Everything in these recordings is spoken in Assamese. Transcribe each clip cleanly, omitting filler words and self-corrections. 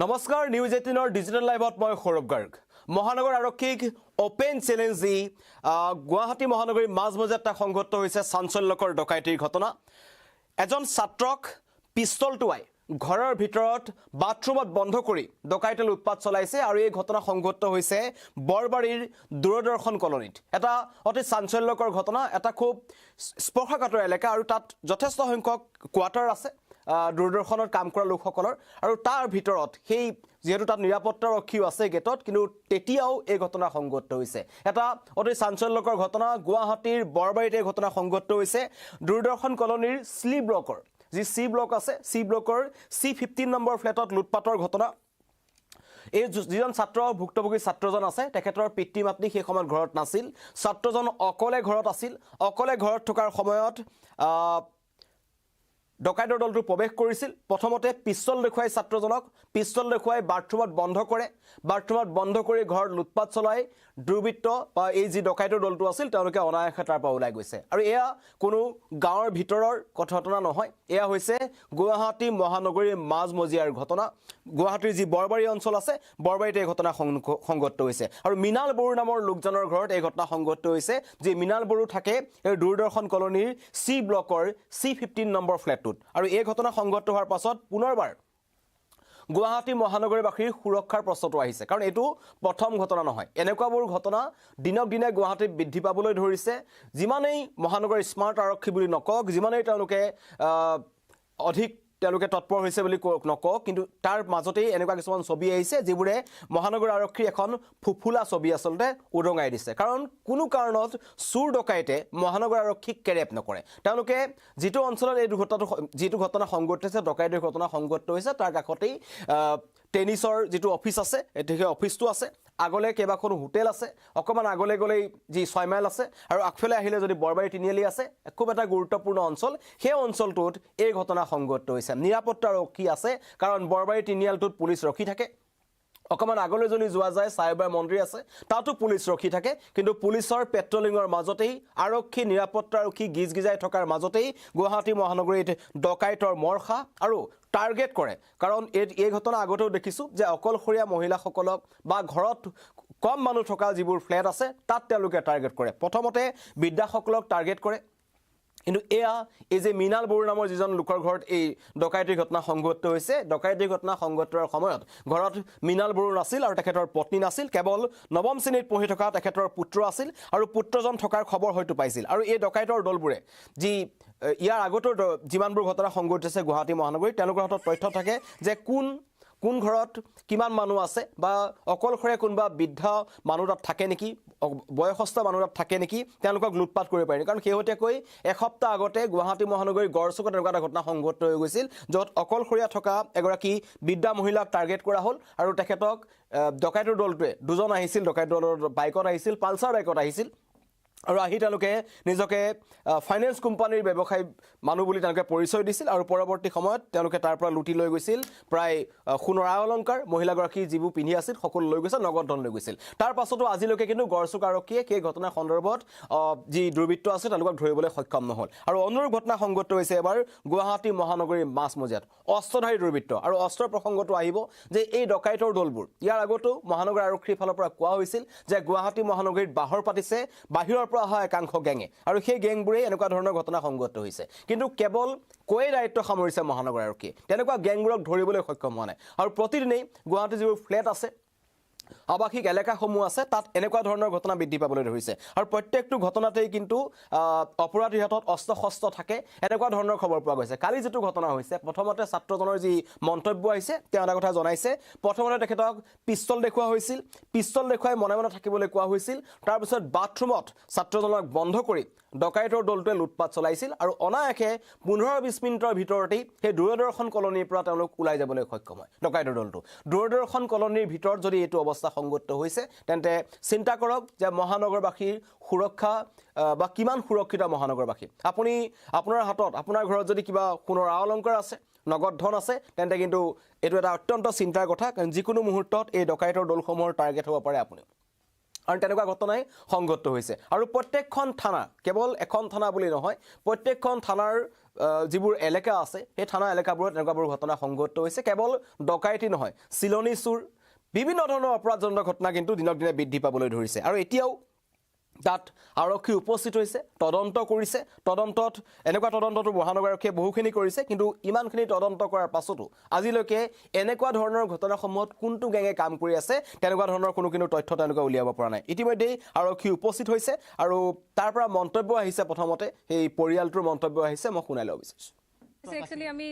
নমস্কাৰ নিউজ 18 ডিজিটেল লাইভত মই সৌৰভ গাৰ্গ মহানগৰ আৰক্ষীক ওপেন চ্যালেঞ্জ দি গুৱাহাটী মহানগৰীৰ মাজমজিয়াত এটা সংঘটিত হৈছে চাঞ্চল্যকৰ ডকাইতিৰ ঘটনা এজন ছাত্ৰক পিস্তল টুৱাই ঘৰৰ ভিতৰত বাথৰুমত বন্ধ কৰি ডকাইতে উৎপাত চলাইছে আৰু এই ঘটনা সংঘটিত হৈছে বৰবাৰীৰ দূৰদৰ্শন কলনীত এটা অতি চাঞ্চল্যকৰ ঘটনা এটা খুব স্পৰ্শকাতৰ এলেকা আৰু তাত যথেষ্ট সংখ্যক কোৱাৰ্টাৰ আছে দূৰদৰ্শনৰ কাম কৰা লোকসকলৰ আৰু তাৰ ভিতৰত সেই যেহেতু তাত নিৰাপত্তাৰক্ষীও আছে গেটত কিন্তু তেতিয়াও এই ঘটনা সংঘটিত হৈছে এটা অতি চাঞ্চল্যকৰ ঘটনা গুৱাহাটীৰ বৰবাৰীত এই ঘটনা সংঘটিত হৈছে দূৰদৰ্শন কলনীৰ স্লি ব্লকৰ যি সি ব্লক আছে সি ব্লকৰ C15 নম্বৰ ফ্লেটত লুটপাটৰ ঘটনা এই যিজন ছাত্ৰ ভুক্তভোগী ছাত্ৰজন আছে তেখেতৰ পিতৃ মাতৃ সেই সময়ত ঘৰত নাছিল ছাত্ৰজন অকলে ঘৰত আছিল অকলে ঘৰত থকাৰ সময়ত ডকাইতৰ দলটো প্ৰৱেশ কৰিছিল প্ৰথমতে পিস্তল দেখুৱাই ছাত্ৰজনক পিস্তল দেখুৱাই বাথৰুমত বন্ধ কৰে বাথৰুমত বন্ধ কৰি ঘৰত লুটপাট চলাই দুৰ্বৃত্ত বা এই যি ডকাইতৰ দলটো আছিল তেওঁলোকে অনায়াসে তাৰ পৰা ওলাই গৈছে আৰু এয়া কোনো গাঁৱৰ ভিতৰৰ ঘটনা নহয় এয়া হৈছে গুৱাহাটী মহানগৰীৰ মাজমজিয়াৰ ঘটনা গুৱাহাটীৰ যি বৰবাৰী অঞ্চল আছে বৰবাৰীত এই ঘটনা সংঘটিত হৈছে আৰু মিনাল বড়ো নামৰ লোকজনৰ ঘৰত এই ঘটনা সংঘটিত হৈছে যি মিনাল বড়ো থাকে এই দূৰদৰ্শন কলনীৰ সি ব্লকৰ C15 নম্বৰ ফ্লেটটোত আৰু এই ঘটনা সংঘটিত হোৱাৰ পাছত পুনৰবাৰ গুৱাহাটী মহানগৰীবাসীৰ সুৰক্ষাৰ প্ৰশ্নটো আহিছে কাৰণ এইটো প্ৰথম ঘটনা নহয় এনেকুৱাবোৰ ঘটনা দিনক দিনে গুৱাহাটীত বৃদ্ধি পাবলৈ ধৰিছে যিমানেই মহানগৰীৰ স্মাৰ্ট আৰক্ষী বুলি নকওক যিমানেই তেওঁলোকে অধিক তেওঁলোকে তৎপৰ হৈছে বুলি নকওক কিন্তু তাৰ মাজতেই এনেকুৱা কিছুমান ছবি আহিছে যিবোৰে মহানগৰ আৰক্ষীৰ এখন ফুফুলা ছবি আচলতে উদঙাই দিছে কাৰণ কোনো কাৰণত চুৰ ডকাইতে মহানগৰ আৰক্ষীক কেৰেপ নকৰে তেওঁলোকে যিটো অঞ্চলত এই যিটো ঘটনা সংঘটিত হৈছে ডকাইতিৰ ঘটনা সংঘটিত হৈছে তাৰ কাষতেই টেনিছৰ যিটো অফিচ আছে সেই অফিচটো আছে আগলে কেইবাখনো হোটেল আছে অকমান আগলে গলেই যি 6 মাইল আছে আৰু আগফালে আহিলে যদি বৰবাৰী তিনিআলি আছে খুব এটা গুৰুত্বপূৰ্ণ অঞ্চল সেই অঞ্চলটোত এই ঘটনা সংঘটিত হৈছে নিৰাপত্তাৰক্ষী আছে কাৰণ বৰবাৰী তিনিআলিটোত পুলিচ ৰখি থাকে অকমান আগলৈ যদি যোৱা যায় সাইবাৰ মন্দিৰ আছে তাতো পুলিচ ৰখি থাকে কিন্তু পুলিচৰ পেট্ৰলিংৰ মাজতেই আৰক্ষী নিৰাপত্তাৰক্ষী গিজগিজাই থকাৰ মাজতেই গুৱাহাটী মহানগৰীত ডকাইতৰ মৰখা আৰু টাৰ্গেট কৰে কাৰণ এই ঘটনা আগতেও দেখিছো যে অকলশৰীয়া মহিলাসকলক বা ঘৰত কম মানুহ থকা যিবোৰ ফ্লেট আছে তাত তেওঁলোকে টাৰ্গেট কৰে প্ৰথমতে বিদ্যাসকলক টাৰ্গেট কৰে কিন্তু এয়া এই যে মিনাল বড়ো নামৰ যিজন লোকৰ ঘৰত এই ডকাইতিৰ ঘটনা সংঘটিত হৈছে ডকাইতিৰ ঘটনা সংঘটিতৰ সময়ত ঘৰত মিনাল বড়ো নাছিল আৰু তেখেতৰ পত্নী নাছিল কেৱল নৱম শ্ৰেণীত পঢ়ি থকা তেখেতৰ পুত্ৰ আছিল আৰু পুত্ৰজন থকাৰ খবৰ হয়তো পাইছিল আৰু এই ডকাইতৰ দলবোৰে যি ইয়াৰ আগতো যিমানবোৰ ঘটনা সংঘটিত হৈছে গুৱাহাটী মহানগৰীত তেওঁলোকৰ হাতত তথ্য থাকে যে কোন ঘৰত কিমান মানুহ আছে বা অকলশৰে কোনবা বৃদ্ধ মানুহ তাত থাকে নেকি বয়সস্থ মানুহ তাত থাকে নেকি তেওঁলোকক লুটপাট কৰিব পাৰে কাৰণ শেহতীয়াকৈ এসপ্তাহ আগতে গুৱাহাটী মহানগৰীৰ গড়চুকত এনেকুৱা এটা ঘটনা সংঘটিত হৈ গৈছিল য'ত অকলশৰীয়া থকা এগৰাকী বৃদ্ধা মহিলাক টাৰ্গেট কৰা হ'ল আৰু তেখেতক ডকাইতৰ দলটোৱে দুজন আহিছিল ডকাইতৰ দলৰ বাইকত আহিছিল পালচাৰ বাইকত আহিছিল আৰু আহি তেওঁলোকে নিজকে ফাইনেন্স কোম্পানীৰ ব্যৱসায়ী মানুহ বুলি তেওঁলোকে পৰিচয় দিছিল আৰু পৰৱৰ্তী সময়ত তেওঁলোকে তাৰ পৰা লুটি লৈ গৈছিল প্ৰায় সোণৰ অলংকাৰ মহিলাগৰাকী যিবোৰ পিন্ধি আছিল সকলো লৈ গৈছিল নগদ ধন লৈ গৈছিল তাৰ পাছতো আজিলৈকে কিন্তু গড়চুক আৰক্ষীয়ে সেই ঘটনাৰ সন্দৰ্ভত যি দুৰ্বৃত্ত আছে তেওঁলোকক ধৰিবলৈ সক্ষম নহল আৰু অনুৰূপ ঘটনা সংঘটিত হৈছে এবাৰ গুৱাহাটী মহানগৰীৰ মাজমজিয়াত অস্ত্ৰধাৰী দুৰ্বৃত্ত আৰু অস্ত্ৰৰ প্ৰসংগটো আহিব যে এই ডকাইতৰ দলবোৰ ইয়াৰ আগতো মহানগৰ আৰক্ষীৰ ফালৰ পৰা কোৱা হৈছিল যে গুৱাহাটী মহানগৰীত বাহৰ পাতিছে বাহিৰৰ পৰা অহা একাংশ গেঙে আৰু সেই গেংবোৰে এনেকুৱা ধৰণৰ ঘটনা সংঘটিত হৈছে কিন্তু কেৱল কৈ দায়িত্ব সামৰিছে মহানগৰ আৰক্ষীয়ে তেনেকুৱা গেংবোৰক ধৰিবলৈ সক্ষম হোৱা নাই আৰু প্ৰতিদিনেই গুৱাহাটী যিবোৰ ফ্লেট আছে আৱাসিক এলেকাসমূহ আছে তাত এনেকুৱা ধৰণৰ ঘটনা বৃদ্ধি পাবলৈ ধৰিছে আৰু প্ৰত্যেকটো ঘটনাতেই কিন্তু অপৰাধীৰ হাতত অস্ত্ৰ থাকে এনেকুৱা ধৰণৰ খবৰ পোৱা গৈছে কালি যেটো ঘটনা হৈছে প্ৰথমতে ছাত্ৰজনৰ যি মন্তব্য আহিছে তেওঁ এটা কথা জনাইছে প্ৰথমতে তেখেতক পিস্তল দেখুৱা হৈছিল পিস্তল দেখুৱাই মনে মনে থাকিবলৈ কোৱা হৈছিল তাৰ পিছত বাথৰুমত ছাত্ৰজনক বন্ধ কৰি ডকাইতৰ দলটোৱে লুটপাট চলাইছিল আৰু অনায়াসে 15-20 মিনিটৰ ভিতৰতেই সেই দূৰদৰ্শন কলনীৰ পৰা তেওঁলোক ওলাই যাবলৈ সক্ষম হয় ডকাইতৰ দলটো দূৰদৰ্শন কলনীৰ ভিতৰত যদি এইটো অৱস্থা সংঘটিত হৈছে তেন্তে চিন্তা কৰক যে মহানগৰবাসীৰ সুৰক্ষা বা কিমান সুৰক্ষিত মহানগৰবাসী আপুনি আপোনাৰ হাতত আপোনাৰ ঘৰত যদি কিবা সোণৰ অলংকাৰ আছে নগদ ধন আছে তেন্তে কিন্তু এইটো এটা অত্যন্ত চিন্তাৰ কথা কাৰণ যিকোনো মুহূৰ্তত এই ডকাইতৰ দলসমূহৰ টাৰ্গেট হ'ব পাৰে আপুনি আৰু তেনেকুৱা ঘটনাই সংঘটিত হৈছে আৰু প্ৰত্যেকখন থানা কেৱল এখন থানা বুলি নহয় প্ৰত্যেকখন থানাৰ যিবোৰ এলেকা আছে সেই থানা এলেকাবোৰত তেনেকুৱাবোৰ ঘটনা সংঘটিত হৈছে কেৱল ডকাইতি নহয় চিলনি চুৰ বিভিন্ন ধৰণৰ অপৰাধজনক ঘটনা কিন্তু দিনক দিনে বৃদ্ধি পাবলৈ ধৰিছে আৰু এতিয়াও তাত আৰক্ষী উপস্থিত হৈছে তদন্ত কৰিছে তদন্তত এনেকুৱা তদন্তটো মহানগৰ আৰক্ষীয়ে বহুখিনি কৰিছে কিন্তু ইমানখিনি তদন্ত কৰাৰ পাছতো আজিলৈকে এনেকুৱা ধৰণৰ ঘটনাসমূহত কোনটো গেঙে কাম কৰি আছে তেনেকুৱা ধৰণৰ কোনো তথ্য তেওঁলোকে উলিয়াব পৰা নাই ইতিমধ্যেই আৰক্ষী উপস্থিত হৈছে আৰু তাৰ পৰা মন্তব্য আহিছে প্ৰথমতে সেই পৰিয়ালটোৰ মন্তব্য আহিছে মই শুনাই ল'ব বিচাৰিছোঁ একচুৱেলি আমি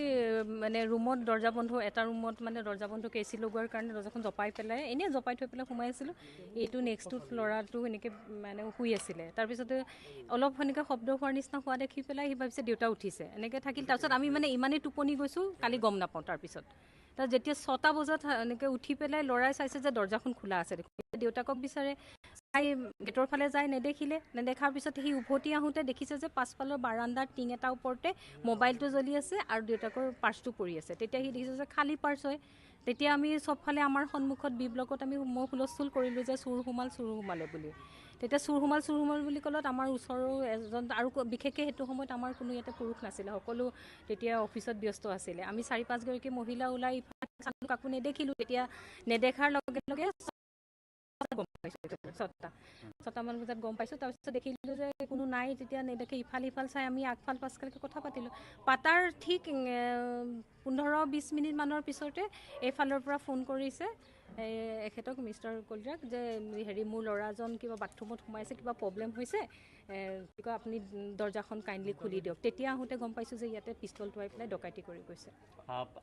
মানে ৰুমত দৰ্জা বন্ধ এটা ৰুমত মানে দৰ্জা বন্ধ কেচি লগোৱাৰ কাৰণে দৰ্জাখন জপাই পেলাই এনেই জপাই থৈ পেলাই সোমাই আছিলোঁ এইটো নেক্সটটোত ল'ৰাটো এনেকৈ মানে শুই আছিলে তাৰপিছতে অলপ সেনেকৈ শব্দ হোৱাৰ নিচিনা হোৱা দেখি পেলাই সি ভাবিছে দেউতা উঠিছে এনেকৈ থাকিল তাৰপিছত আমি মানে ইমানেই টোপনি গৈছোঁ কালি গম নাপাওঁ তাৰপিছত তাৰ যেতিয়া 6টা বজাত এনেকৈ উঠি পেলাই ল'ৰাই চাইছে যে দৰ্জাখন খোলা আছে দেখোন দেউতাকক বিচাৰে চাই গেটৰ ফালে যায় নেদেখাৰ পিছত সি উভতি আহোঁতে দেখিছে যে পাছফালৰ বাৰাণ্ডাৰ টিং এটাৰ ওপৰতে মোবাইলটো জ্বলি আছে আৰু দেউতাকৰ পাৰ্চটো পৰি আছে তেতিয়া সি দেখিছে যে খালী পাৰ্চ হয় তেতিয়া আমি চবফালে আমাৰ সন্মুখত বি ব্লকত আমি মই হুলস্থুল কৰিলোঁ যে চুৰ সোমালে বুলি তেতিয়া চুৰ সোমাল বুলি ক'লত আমাৰ ওচৰৰ এজন আৰু বিশেষকৈ সেইটো সময়ত আমাৰ কোনো ইয়াতে পুৰুষ নাছিলে সকলো তেতিয়া অফিচত ব্যস্ত আছিলে আমি 4-5 গৰাকী মহিলা ওলাই ইফালে কাকো নেদেখিলোঁ তেতিয়া নেদেখাৰ লগে লগে গম পাইছোঁ 6টামান বজাত গম পাইছোঁ তাৰপিছত দেখিলোঁ যে কোনো নাই তেতিয়া নেদেখে ইফাল চাই আমি আগফাল পাছফালকৈ কথা পাতিলোঁ পাতাৰ ঠিক 15-20 মিনিটমানৰ পিছতে এইফালৰ পৰা ফোন কৰিছে এখেতক মিষ্টাৰ কলিতাক যে হেৰি মোৰ ল'ৰাজন কিবা বাথৰুমত সোমাইছে কিবা প্ৰব্লেম হৈছে কি কয় আপুনি দৰ্জাখন কাইণ্ডলি খুলি দিয়ক তেতিয়া আহোঁতে গম পাইছোঁ যে ইয়াতে পিষ্টল থোৱাই পেলাই ডকাইতি কৰি গৈছে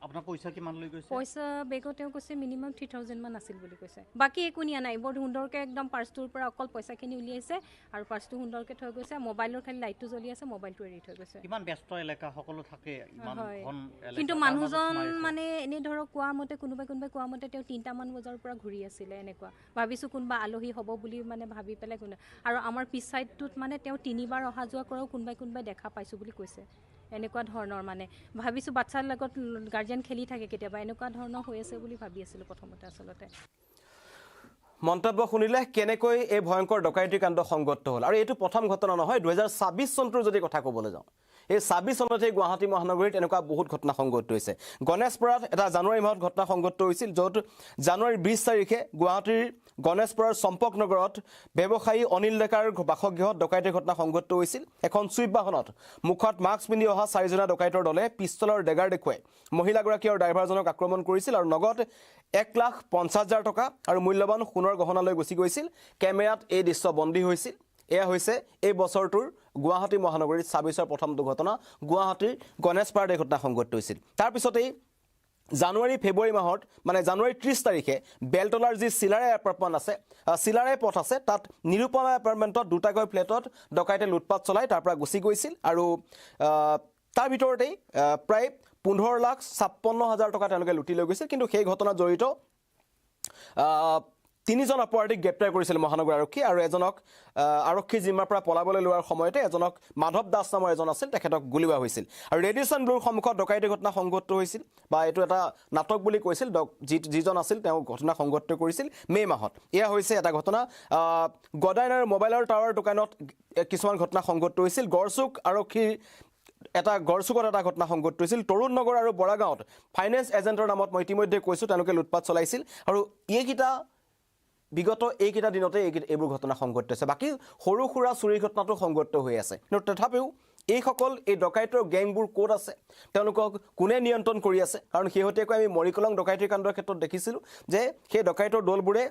আপোনাৰ পইচা কিমান লৈ গৈছে পইচা বেগত তেওঁ কৈছে মিনিমাম 3,000 মান আছিল বুলি কৈছে বাকী একো নিয়া নাই বৰ সুন্দৰকৈ একদম পাৰ্চটোৰ পৰা অকল পইচাখিনি উলিয়াইছে আৰু পাৰ্চটো সুন্দৰকৈ থৈ গৈছে মোবাইলৰ খালি লাইটটো জ্বলি আছে মোবাইলটো এৰি থৈ গৈছে ইমান ব্যস্ত এলেকা সকলো থাকে ইমান ঘন এলেকা কিন্তু মানুহজন মানে এনে ধৰক কোৱাৰ মতে কোনোবাই কোৱা মতে তেওঁ 3টামান বজাৰ পৰা ঘূৰি আছিলে এনেকুৱা ভাবিছোঁ কোনোবা আলহী হ'ব বুলি মানে ভাবি পেলাই আৰু আমাৰ পিছ চাইডটোত মানে তেওঁ 3বাৰ অহা যোৱা কৰাও কোনোবাই দেখা পাইছোঁ বুলি কৈছে এনেকুৱা ধৰণৰ মানে ভাবিছোঁ বাচ্ছাৰ লগত গাৰ্জেন খেলি থাকে কেতিয়াবা এনেকুৱা ধৰণৰ হৈ আছে বুলি ভাবি আছিলোঁ প্ৰথমতে আচলতে মন্তব্য শুনিলে কেনেকৈ এই ভয়ংকৰ ডকাইতি কাণ্ড সংঘটিত হ'ল আৰু এইটো প্ৰথম ঘটনা নহয় 2026 চনটোৰ যদি কথা ক'বলৈ যাওঁ এই 26 চনতে গুৱাহাটী মহানগৰীত এনেকুৱা বহুত ঘটনা সংঘটিত হৈছে গণেশপুৰত এটা জানুৱাৰী মাহত ঘটনা সংঘটিত হৈছিল য'ত জানুৱাৰীৰ 20 তাৰিখে গুৱাহাটীৰ গণেশপুৰৰ চম্পক নগৰত ব্যৱসায়ী অনিল ডেকাৰ বাসগৃহত ডকাইতিৰ ঘটনা সংঘটিত হৈছিল এখন চুইপ বাহনত মুখত মাস্ক পিন্ধি অহা 4জনীয়া ডকাইতৰ দলে পিষ্টলৰ ডেগাৰ দেখুৱাই মহিলাগৰাকী আৰু ড্ৰাইভাৰজনক আক্ৰমণ কৰিছিল আৰু নগদ 1,50,000 টকা আৰু মূল্যৱান সোণৰ গহনা লৈ গুচি গৈছিল কেমেৰাত এই দৃশ্য বন্দী হৈছিল এয়া হৈছে এই বছৰটোৰ গুৱাহাটী মহানগৰীত 26ৰ প্ৰথমটো ঘটনা গুৱাহাটীৰ গণেশপাৰাত এই ঘটনা সংঘটিত হৈছিল তাৰপিছতেই জানুৱাৰী-ফেব্ৰুৱাৰী মাহত মানে জানুৱাৰী 30 তাৰিখে বেলতলাৰ যি চিলাৰে এপাৰ্টমেণ্ট আছে চিলাৰে পথ আছে তাত নিৰুপমা এপাৰ্টমেণ্টত দুটাকৈ ফ্লেটত ডকাইতে লুটপাট চলাই তাৰ পৰা গুচি গৈছিল আৰু তাৰ ভিতৰতেই প্ৰায় 15,56,000 টকা তেওঁলোকে লুটি লৈ গৈছিল কিন্তু সেই ঘটনাত জড়িত 3জন অপৰাধীক গ্ৰেপ্তাৰ কৰিছিল মহানগৰ আৰক্ষী আৰু এজনক আৰক্ষী জিম্মাৰ পৰা পলাবলৈ লোৱাৰ সময়তে এজনক মাধৱ দাস নামৰ এজন আছিল তেখেতক গুলিওৱা হৈছিল আৰু ৰেডিয়েশ্যন ব্লুৰ সন্মুখত ডকাইতিৰ ঘটনা সংঘটিত হৈছিল বা এইটো এটা নাটক বুলি কৈছিল যিজন আছিল তেওঁ ঘটনা সংঘটিত কৰিছিল মে মাহত এয়া হৈছে এটা ঘটনা গদাইনাৰ মোবাইলৰ টাৱাৰ দোকানত কিছুমান ঘটনা সংঘটিত হৈছিল গড়চুক আৰক্ষীৰ গড়চুকত এটা ঘটনা সংঘটিত হৈছিল তৰুণ নগৰ আৰু বৰাগাঁৱত ফাইনেন্স এজেণ্টৰ নামত মই ইতিমধ্যে কৈছোঁ তেওঁলোকে লুটপাট চলাইছিল আৰু বিগত এইকেইটা দিনতে এইবোৰ ঘটনা সংঘটিত হৈছে বাকী সৰু সুৰা চুৰিৰ ঘটনাটো সংঘটিত হৈ আছে কিন্তু তথাপিও এই ডকাইতৰ গেংবোৰ ক'ত আছে তেওঁলোকক কোনে নিয়ন্ত্ৰণ কৰি আছে কাৰণ শেহতীয়াকৈ আমি মৰিকলং ডকাইতিৰ কাণ্ডৰ ক্ষেত্ৰত দেখিছিলোঁ যে সেই ডকাইতৰ দলবোৰে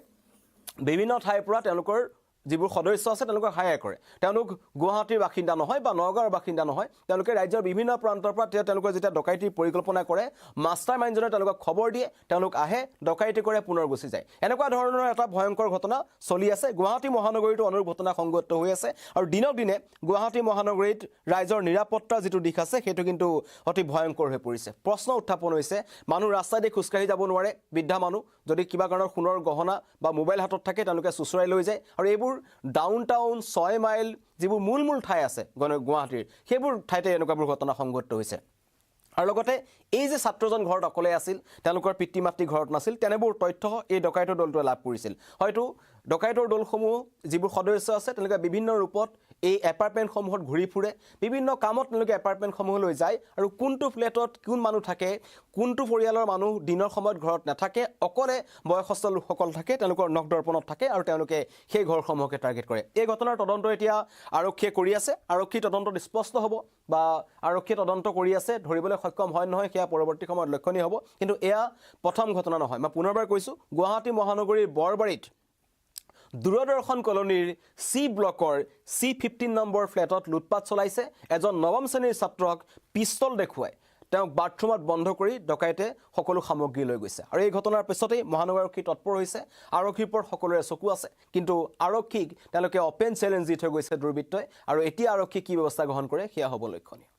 বিভিন্ন ঠাইৰ পৰা তেওঁলোকৰ যিবোৰ সদস্য আছে তেওঁলোকক হায়াৰ কৰে তেওঁলোক গুৱাহাটীৰ বাসিন্দা নহয় বা নগাঁৱৰ বাসিন্দা নহয় তেওঁলোকে ৰাজ্যৰ বিভিন্ন প্ৰান্তৰ পৰা তেওঁলোকে যেতিয়া ডকাইতিৰ পৰিকল্পনা কৰে মাষ্টাৰ মাইণ্ডজনে তেওঁলোকক খবৰ দিয়ে তেওঁলোক আহে ডকাইতি কৰে পুনৰ গুচি যায় এনেকুৱা ধৰণৰ এটা ভয়ংকৰ ঘটনা চলি আছে গুৱাহাটী মহানগৰীতো অনুৰূপ ঘটনা সংঘটিত হৈ আছে আৰু দিনক দিনে গুৱাহাটী মহানগৰীত ৰাইজৰ নিৰাপত্তাৰ যিটো দিশ আছে সেইটো কিন্তু অতি ভয়ংকৰ হৈ পৰিছে প্ৰশ্ন উত্থাপন হৈছে মানুহ ৰাস্তাইদি খোজকাঢ়ি যাব নোৱাৰে বৃদ্ধা মানুহ যদি কিবা কাৰণত সোণৰ গহনা বা মোবাইল হাতত থাকে তেওঁলোকে চুচৰাই লৈ যায় আৰু এইবোৰ ডাউন টাউন 6 মাইল যিবোৰ মূল ঠাই আছে গুৱাহাটীৰ সেইবোৰ ঠাইতে এনেকুৱাবোৰ ঘটনা সংঘটিত হৈছে আৰু লগতে এই যে ছাত্ৰজন ঘৰত অকলে আছিল তেওঁলোকৰ পিতৃ মাতৃ ঘৰত নাছিল তেনেবোৰ তথ্য এই ডকাইতৰ দলটোৱে লাভ কৰিছিল হয়তো ডকাইতৰ দলসমূহ যিবোৰ সদস্য আছে তেওঁলোকে বিভিন্ন ৰূপত এই এপাৰ্টমেণ্টসমূহত ঘূৰি ফুৰে বিভিন্ন কামত তেওঁলোকে এপাৰ্টমেণ্টসমূহলৈ যায় আৰু কোনটো ফ্লেটত কোন মানুহ থাকে কোনটো পৰিয়ালৰ মানুহ দিনৰ সময়ত ঘৰত নাথাকে অকলে বয়সস্থ লোকসকল থাকে তেওঁলোকৰ নখ দৰ্পণত থাকে আৰু তেওঁলোকে সেই ঘৰসমূহকে টাৰ্গেট কৰে এই ঘটনাৰ তদন্ত এতিয়া আৰক্ষীয়ে কৰি আছে আৰক্ষী তদন্তত স্পষ্ট হ'ব বা আৰক্ষীয়ে তদন্ত কৰি আছে ধৰিবলৈ সক্ষম হয় নহয় সেয়া পৰৱৰ্তী সময়ত লক্ষণীয় হ'ব কিন্তু এয়া প্ৰথম ঘটনা নহয় মই পুনৰবাৰ কৈছোঁ গুৱাহাটী মহানগৰীৰ বৰবাৰীত দূৰদৰ্শন কলনীৰ চি ব্লকৰ C15 নম্বৰ ফ্লেটত লুটপাট চলাইছে এজন নৱম শ্ৰেণীৰ ছাত্ৰক পিস্তল দেখুৱাই তেওঁক বাথৰুমত বন্ধ কৰি ডকাইতে সকলো সামগ্ৰী লৈ গৈছে আৰু এই ঘটনাৰ পিছতেই মহানগৰ আৰক্ষী তৎপৰ হৈছে আৰক্ষীৰ ওপৰত সকলোৰে চকু আছে কিন্তু আৰক্ষীক তেওঁলোকে অপেন চেলেঞ্জ দি থৈ গৈছে দুৰ্বৃত্তই আৰু এতিয়া আৰক্ষী কি ব্যৱস্থা গ্ৰহণ কৰে সেয়া হ'ব লক্ষণীয়